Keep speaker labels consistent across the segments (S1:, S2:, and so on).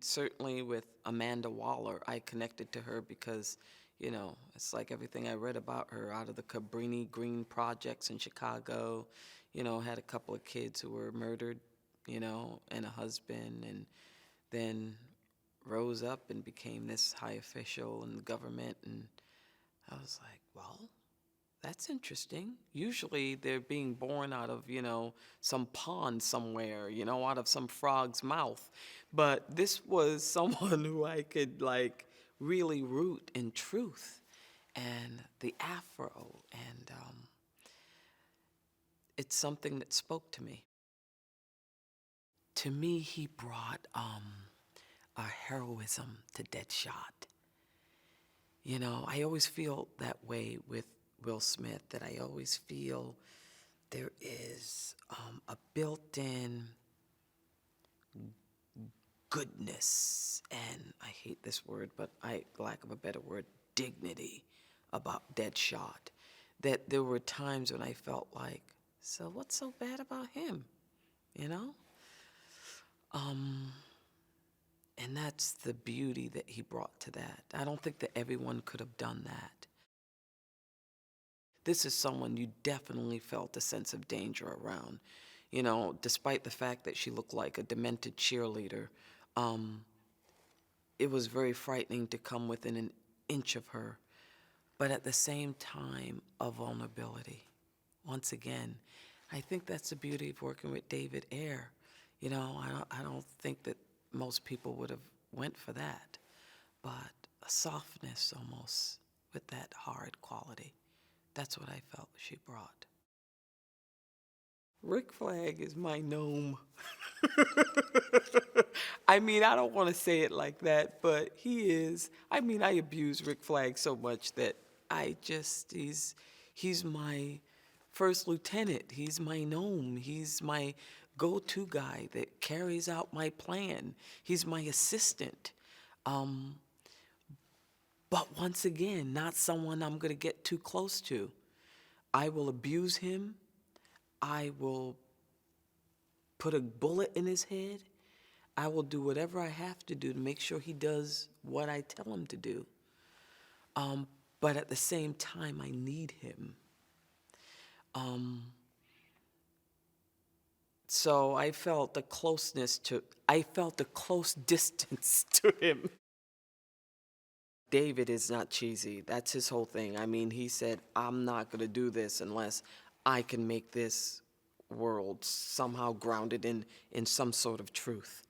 S1: Certainly with Amanda Waller, I connected to her because, it's like everything I read about her out of the Cabrini Green projects in Chicago, had a couple of kids who were murdered, and a husband, and then rose up and became this high official in the government. And I was like, well, that's interesting. Usually they're being born out of, some pond somewhere, out of some frog's mouth. But this was someone who I could, like, really root in truth and the afro. And it's something that spoke to me. To me, he brought a heroism to Deadshot. I always feel that way with Will Smith, that I always feel there is a built-in goodness, and I hate this word, but lack of a better word, dignity about Deadshot. That there were times when I felt like, so what's so bad about him? You know? And that's the beauty that he brought to that. I don't think that everyone could have done that. This is someone you definitely felt a sense of danger around. Despite the fact that she looked like a demented cheerleader, it was very frightening to come within an inch of her, but at the same time, a vulnerability. Once again, I think that's the beauty of working with David Ayer. I don't think that most people would have went for that, but a softness almost with that hard quality. That's what I felt she brought. Rick Flag is my gnome. I mean, I don't want to say it like that, but he is. I mean, I abuse Rick Flag so much that he's my first lieutenant. He's my gnome. He's my go-to guy that carries out my plan. He's my assistant. But once again, not someone I'm going to get too close to. I will abuse him. I will put a bullet in his head. I will do whatever I have to do to make sure he does what I tell him to do. But at the same time, I need him. So I felt a close distance to him. David is not cheesy. That's his whole thing. I mean, he said, I'm not going to do this unless I can make this world somehow grounded in some sort of truth.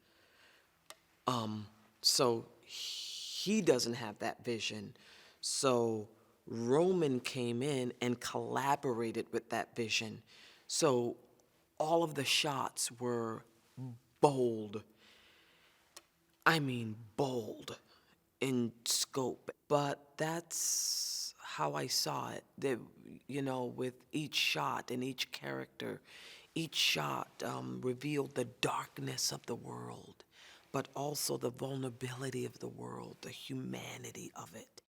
S1: So he doesn't have that vision. So Roman came in and collaborated with that vision. So all of the shots were bold. I mean, bold in scope. But that's how I saw it. That, with each shot and each character, each shot revealed the darkness of the world, but also the vulnerability of the world, the humanity of it.